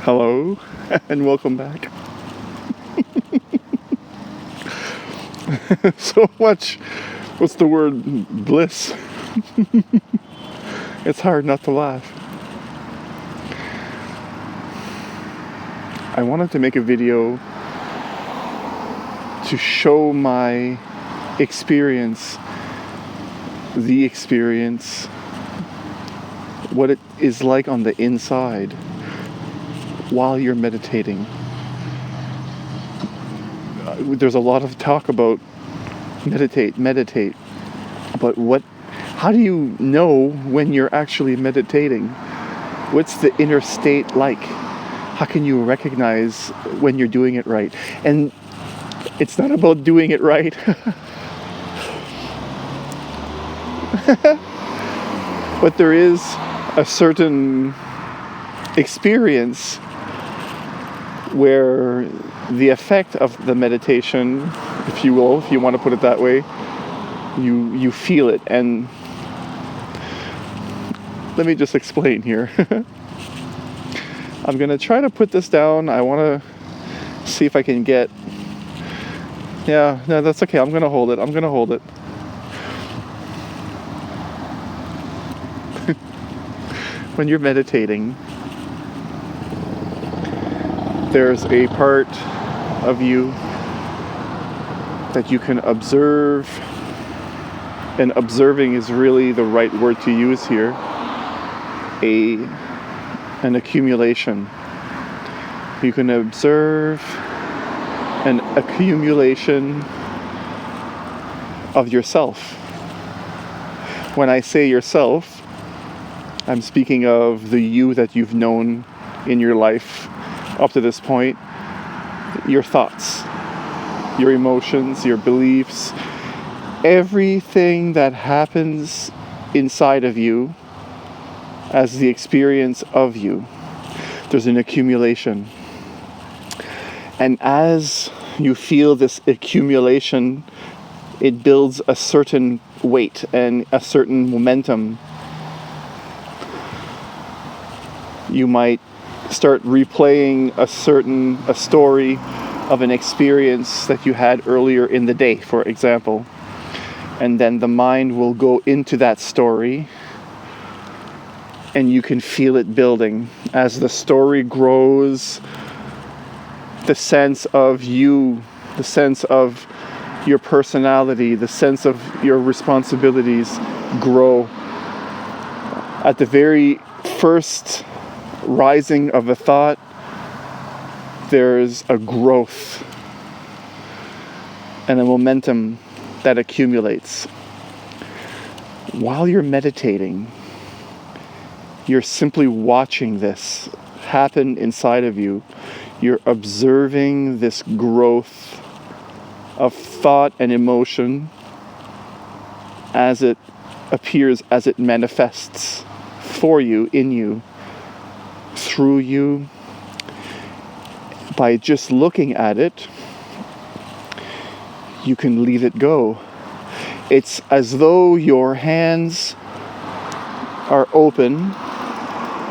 Hello, and welcome back. So much, what's the word, bliss. It's hard not to laugh. I wanted to make a video to show my experience, the experience, what it is like on the inside while you're meditating. There's a lot of talk about meditate, but how do you know when you're actually meditating? What's the inner state like? How can you recognize when you're doing it right? And it's not about doing it right. But there is a certain experience where the effect of the meditation, if you will, if you want to put it that way, you feel it. And let me just explain here. I'm gonna try to put this down. I want to see if I can get, no, that's okay. I'm gonna hold it. When you're meditating, there's a part of you that you can observe, and observing is really the right word to use here. An accumulation. You can observe an accumulation of yourself. When I say yourself, I'm speaking of the you that you've known in your life up to this point. Your thoughts, your emotions, your beliefs, everything that happens inside of you as the experience of you. There's an accumulation. And as you feel this accumulation, it builds a certain weight and a certain momentum. You might start replaying a story of an experience that you had earlier in the day, for example. And then the mind will go into that story, and you can feel it building. As the story grows, the sense of you, the sense of your personality, the sense of your responsibilities grow. At the very first rising of a thought, there's a growth and a momentum that accumulates. While you're meditating, you're simply watching this happen inside of you. You're observing this growth of thought and emotion as it appears, as it manifests for you, in you, through you. By just looking at it, you can leave it go. It's as though your hands are open,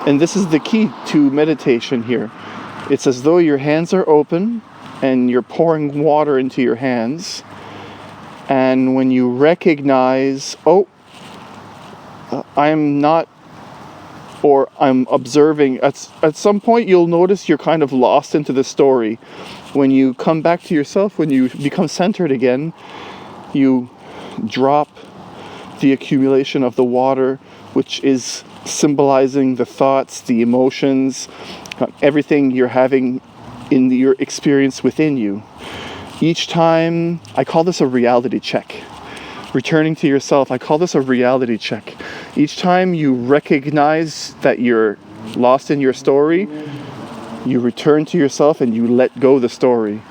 and this is the key to meditation here. It's as though your hands are open and you're pouring water into your hands, and when you recognize, I'm not, or I'm observing, at some point you'll notice you're kind of lost into the story. When you come back to yourself, when you become centered again, you drop the accumulation of the water, which is symbolizing the thoughts, the emotions, everything you're having in your experience within you. Each time, I call this a reality check. Returning to yourself, I call this a reality check. Each time you recognize that you're lost in your story, you return to yourself and you let go the story.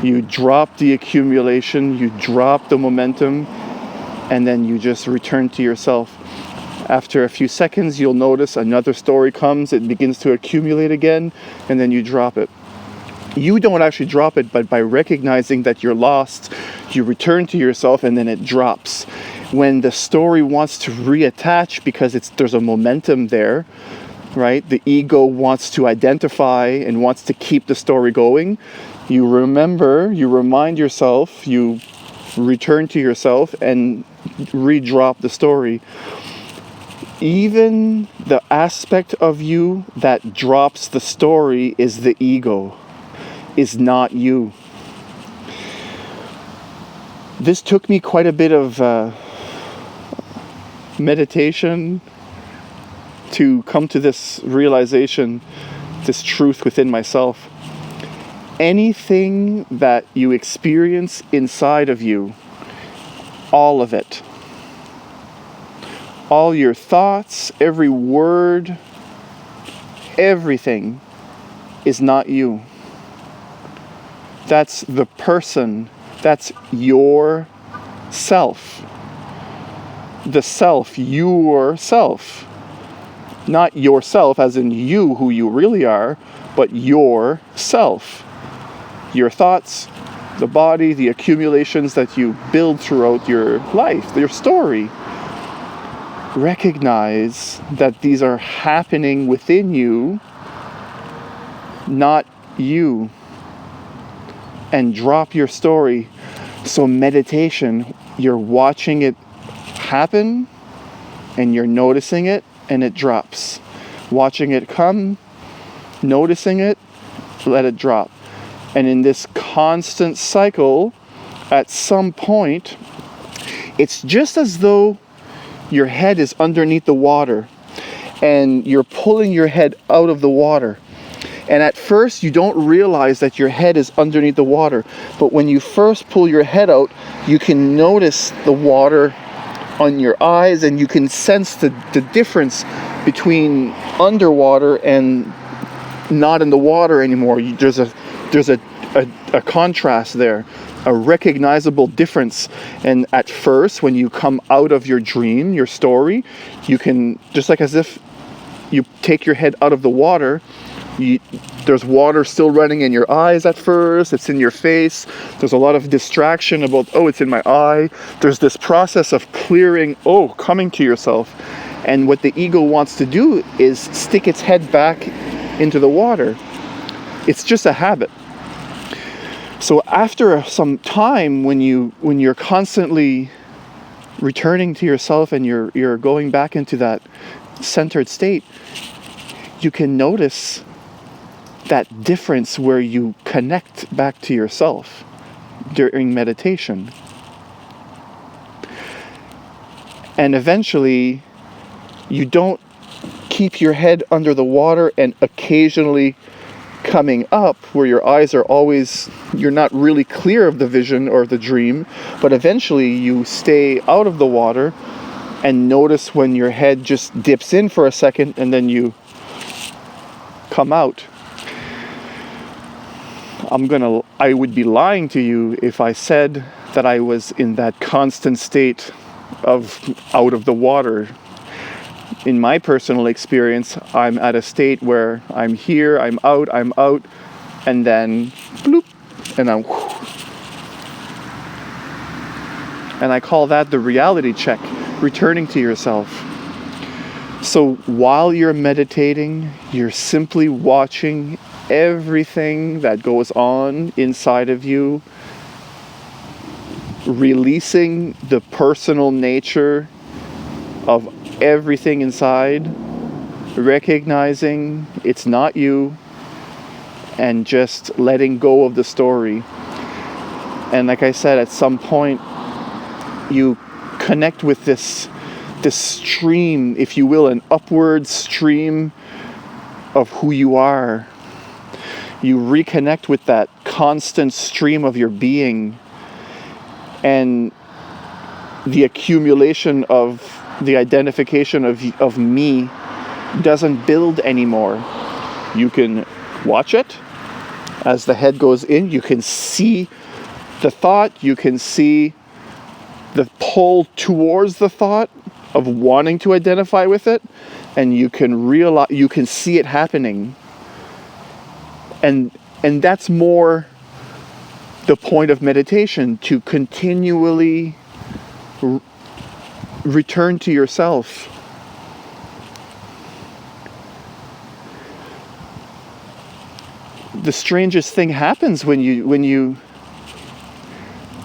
You drop the accumulation, you drop the momentum, and then you just return to yourself. After a few seconds, you'll notice another story comes, it begins to accumulate again, and then you drop it. You don't actually drop it, but by recognizing that you're lost, you return to yourself and then it drops. When the story wants to reattach because there's a momentum there, right? The ego wants to identify and wants to keep the story going. You remember, you remind yourself, you return to yourself and redrop the story. Even the aspect of you that drops the story is the ego, is not you. This took me quite a bit of meditation to come to this realization, this truth within myself. Anything that you experience inside of you, all of it, all your thoughts, every word, everything is not you. That's the person, that's your self. The self, yourself. Not yourself as in you, who you really are, but yourself. Your thoughts, the body, the accumulations that you build throughout your life, your story. Recognize that these are happening within you, not you. And drop your story. So meditation, you're watching it happen and you're noticing it and it drops. Watching it come, noticing it, let it drop. And in this constant cycle, at some point, it's just as though your head is underneath the water and you're pulling your head out of the water. And at first, you don't realize that your head is underneath the water. But when you first pull your head out, you can notice the water on your eyes and you can sense the difference between underwater and not in the water anymore. There's a contrast there, a recognizable difference. And at first, when you come out of your dream, your story, you can, just like as if you take your head out of the water, there's water still running in your eyes at first, it's in your face, there's a lot of distraction about, oh, it's in my eye. There's this process of clearing, coming to yourself. And what the ego wants to do is stick its head back into the water. It's just a habit. So after some time, when you're constantly returning to yourself and you're going back into that centered state, you can notice that difference where you connect back to yourself during meditation. And eventually, you don't keep your head under the water and occasionally coming up where your eyes are always, you're not really clear of the vision or the dream, but eventually you stay out of the water and notice when your head just dips in for a second and then you come out. I would be lying to you if I said that I was in that constant state of out of the water. In my personal experience, I'm at a state where I'm here, I'm out, and then bloop, and I'm whoosh. And I call that the reality check, returning to yourself. So while you're meditating, you're simply watching everything that goes on inside of you, releasing the personal nature of everything inside, recognizing it's not you, and just letting go of the story. And like I said, at some point, you connect with this stream, if you will, an upward stream of who you are. You reconnect with that constant stream of your being, and the accumulation of the identification of me doesn't build anymore. You can watch it as the head goes in. You can see the thought. You can see the pull towards the thought of wanting to identify with it, and you can realize, you can see it happening. And that's more the point of meditation, to continually return to yourself. the strangest thing happens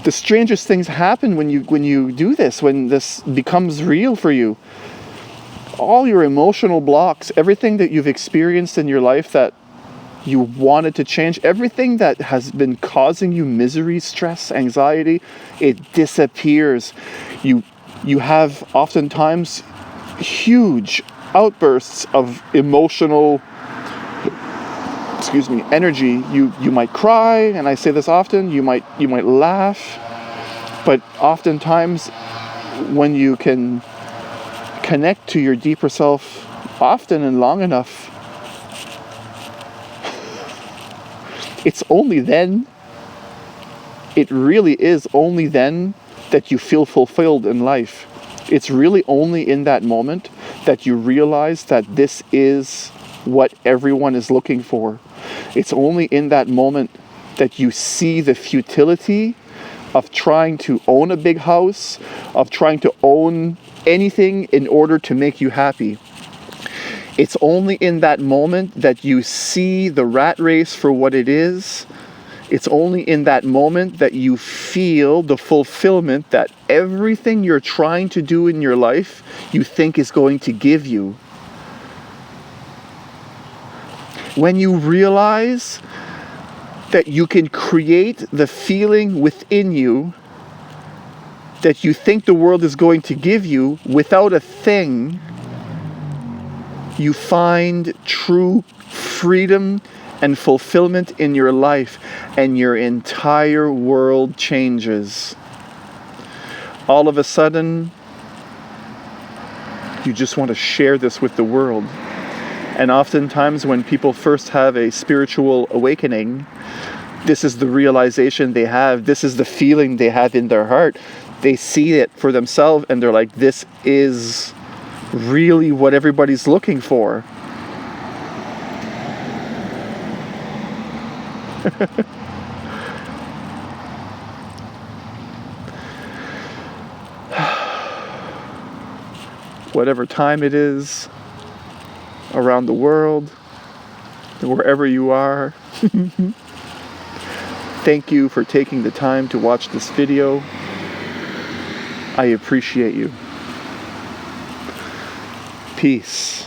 the strangest things happen when you do this, when this becomes real for you. All your emotional blocks, everything that you've experienced in your life that you wanted to change, everything that has been causing you misery, stress, anxiety, it disappears. You have oftentimes huge outbursts of emotional energy. You might cry, and I say this often, you might laugh, but oftentimes when you can connect to your deeper self often and long enough, it's only then, it really is only then that you feel fulfilled in life. It's really only in that moment that you realize that this is what everyone is looking for. It's only in that moment that you see the futility of trying to own a big house, of trying to own anything in order to make you happy. It's only in that moment that you see the rat race for what it is. It's only in that moment that you feel the fulfillment that everything you're trying to do in your life you think is going to give you. When you realize that you can create the feeling within you that you think the world is going to give you without a thing, you find true freedom and fulfillment in your life, and your entire world changes. All of a sudden, you just want to share this with the world. And oftentimes when people first have a spiritual awakening, this is the realization they have, this is the feeling they have in their heart. They see it for themselves and they're like, this is really what everybody's looking for. Whatever time it is, around the world, wherever you are, thank you for taking the time to watch this video. I appreciate you. Peace.